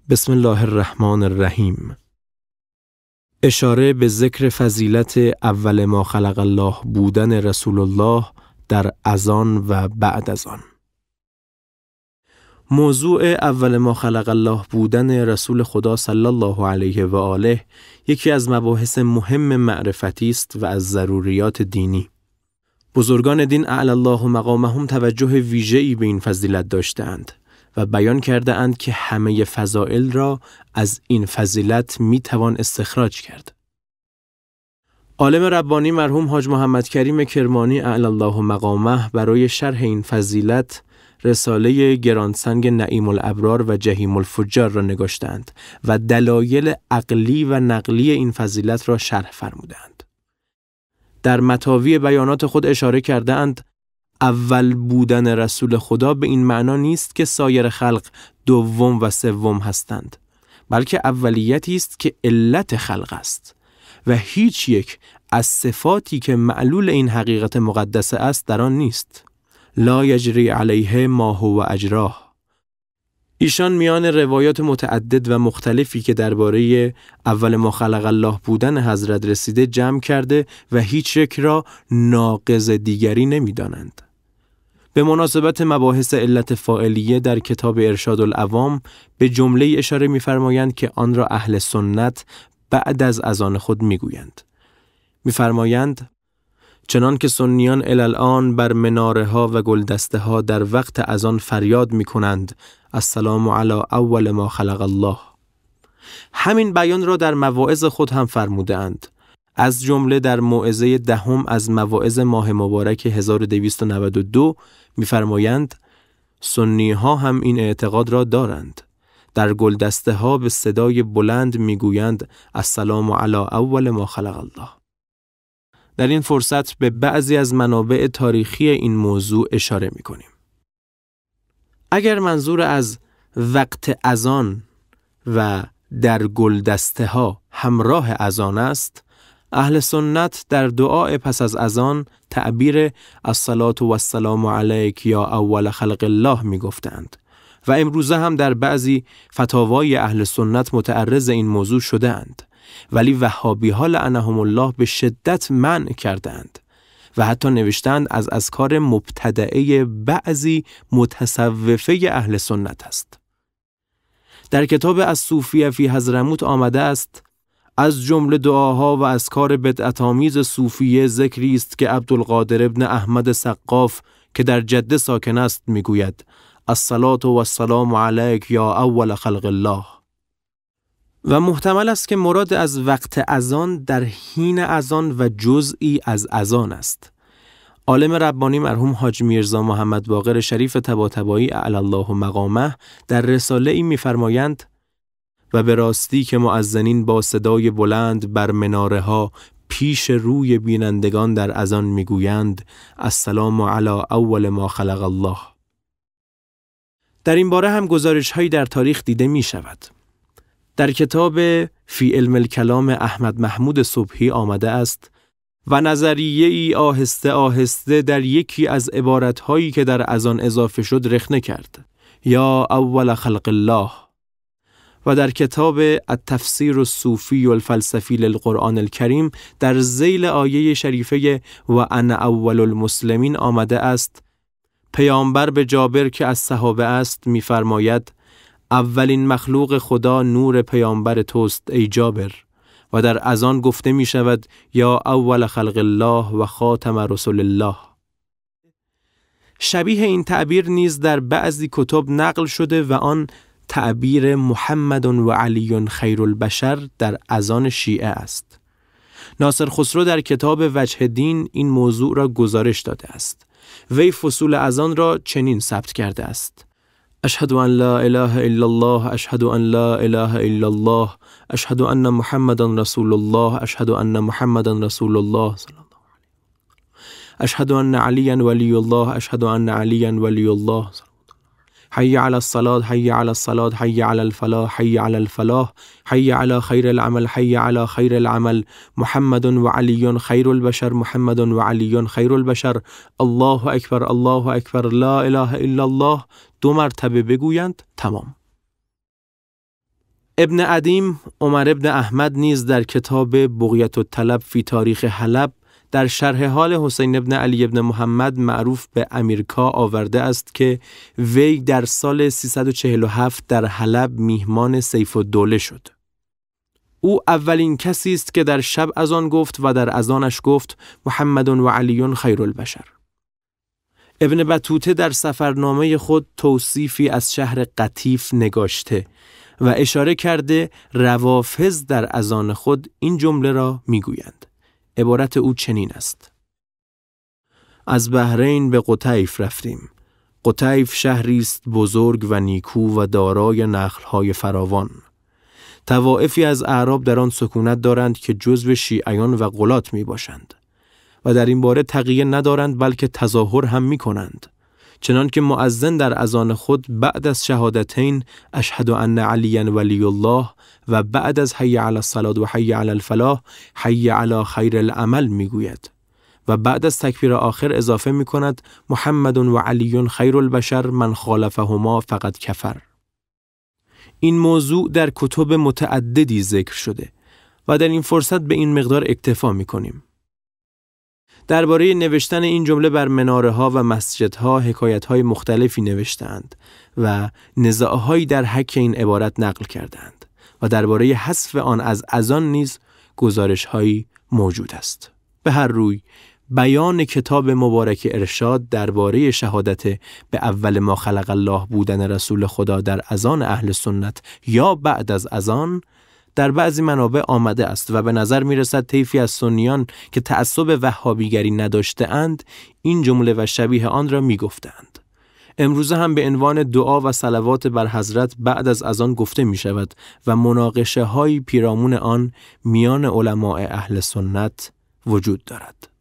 بسم الله الرحمن الرحیم. اشاره به ذکر فضیلت اول ما خلق الله بودن رسول الله در اذان و بعد از آن. موضوع اول ما خلق الله بودن رسول خدا صلی الله علیه و آله یکی از مباحث مهم معرفتی است و از ضروریات دینی. بزرگان دین اعلی الله مقامهم توجه ویژه‌ای به این فضیلت داشتند و بیان کرده اند که همه فضائل را از این فضیلت می توان استخراج کرد. عالم ربانی مرحوم حاج محمد کریم کرمانی اعلی الله مقامه برای شرح این فضیلت رساله گرانسنگ نعیم الابرار و جحیم الفجار را نگاشتند و دلایل عقلی و نقلی این فضیلت را شرح فرمودند. در مطاوی بیانات خود اشاره کرده اند اول بودن رسول خدا به این معنا نیست که سایر خلق دوم و سوم هستند، بلکه اولیتی است که علت خلق است و هیچ یک از صفاتی که معلول این حقیقت مقدسه است در آن نیست. لا یجری علیه ما هو اجراه. ایشان میان روایات متعدد و مختلفی که درباره اول ما خلق الله بودن حضرت رسیده جمع کرده و هیچ یک را ناقض دیگری نمی‌دانند. به مناسبت مباحث علت فاعلیه در کتاب ارشاد العوام به جمله اشاره می‌فرمایند که آن را اهل سنت بعد از اذان خود می‌گویند. می‌فرمایند چنان که سنیان الان بر مناره‌ها و گلدسته‌ها در وقت اذان فریاد می‌کنند السلام علی اول ما خلق الله. همین بیان را در مواعظ خود هم فرموده اند. از جمله در موعظه دهم از مواعظ ماه مبارک 1292 می‌فرمایند سنی ها هم این اعتقاد را دارند. در گلدسته ها به صدای بلند میگویند السلام علی اول ما خلق الله. در این فرصت به بعضی از منابع تاریخی این موضوع اشاره می‌کنیم. اگر منظور از وقت اذان و در گلدسته ها همراه اذان است، اهل سنت در دعای پس از اذان تعبیر الصلاة و السلام علیک یا اول خلق الله می گفتند و امروزه هم در بعضی فتاوای اهل سنت متعرض این موضوع شده اند، ولی وهابی ها لعنهم الله به شدت منع کردند و حتی نوشتند از اذکار مبتدعه بعضی متصوفه اهل سنت است. در کتاب الصوفیه فی حضرموت آمده است از جمله دعاها و اذکار بدعت‌آمیز صوفیه ذکری است که عبدالقادر ابن احمد سقاف که در جده ساکن است میگوید الصلاة و السلام علیک یا اول خلق الله. و محتمل است که مراد از وقت اذان در حین اذان و جزئی از اذان است. عالم ربانی مرحوم حاج میرزا محمد باقر شریف طباطبایی اعلی الله مقامه در رساله ای می‌فرمایند و به راستی که مؤذنین با صدای بلند بر مناره ها پیش روی بینندگان در اذان میگویند السلام علی اول ما خلق الله. در این باره هم گزارش هایی در تاریخ دیده می شود. در کتاب فی علم الکلام احمد محمود صبحی آمده است و نظریه ای آهسته آهسته در یکی از عبارت هایی که در اذان اضافه شد رخنه کرد یا اول خلق الله. و در کتاب التفسیر الصوفی والفلسفی للقرآن الکریم در ذیل آیه شریفه و انا اول المسلمین آمده است پیامبر به جابر که از صحابه است می‌فرماید اولین مخلوق خدا نور پیامبر توست ای جابر. و در اذان گفته می شود یا اول خلق الله و خاتم رسول الله. شبیه این تعبیر نیز در بعضی کتب نقل شده و آن تعبیر محمد و علی خیر البشر در اذان شیعه است. ناصر خسرو در کتاب وجه دین این موضوع را گزارش داده است. وی فصول اذان را چنین ثبت کرده است: اشهد ان لا اله الا الله، اشهد ان لا اله الا الله، اشهد ان محمدا رسول الله، اشهد ان محمدا رسول الله صلی الله علیه و اشهد ان علی ولی الله، اشهد ان علی ولی الله. حي على الصلاة، حي على الصلاة، حي على الفلاح، حي على الفلاح، حي على خير العمل، حي على خير العمل، محمد وعلي خير البشر، محمد وعلي خير البشر، الله اکبر، الله اکبر، لا اله الا الله. 2 مرتبه بگویند تمام. ابن ادیم عمر ابن احمد نیز در کتاب بغیة الطلب فی تاریخ حلب در شرح حال حسین ابن علی ابن محمد معروف به امیرکا آورده است که وی در سال 347 در حلب میهمان سیف الدوله شد. او اولین کسی است که در شب اذان گفت و در اذانش گفت محمد و علی خیر البشر. ابن بطوطه در سفرنامه خود توصیفی از شهر قطیف نگاشته و اشاره کرده روافض در اذان خود این جمله را میگویند. عبارت او چنین است: از بحرین به قطیف رفتیم. قطیف شهری است بزرگ و نیکو و دارای نخل‌های فراوان. طوائفی از اعراب در آن سکونت دارند که جزو شیعیان و غلات می باشند و در این باره تقیه ندارند بلکه تظاهر هم می کنند. چنان که مؤذن در اذان خود بعد از شهادتین اشهد ان علی ولی الله و بعد از حی علی الصلاة و حی علی الفلاح حی علی خیر العمل می گوید و بعد از تکبیر آخر اضافه می کند محمد و علی خیر البشر من خالفهما فقد کفر. این موضوع در کتب متعددی ذکر شده و در این فرصت به این مقدار اکتفا می کنیم. درباره نوشتن این جمله بر مناره‌ها و مسجدها حکایت‌های مختلفی نوشتند و نزاع‌هایی در حق این عبارت نقل کردند و درباره حذف آن از اذان نیز گزارش‌هایی موجود است. به هر روی بیان کتاب مبارک ارشاد درباره شهادت به اول ما خلق الله بودن رسول خدا در اذان اهل سنت یا بعد از اذان در بعضی منابع آمده است و به نظر می رسد طیفی از سنیان که تعصب وهابیگری نداشته اند این جمله و شبیه آن را می گفتند. امروزه هم به عنوان دعا و صلوات بر حضرت بعد از اذان گفته می شود و مناقشه های پیرامون آن میان علماء اهل سنت وجود دارد.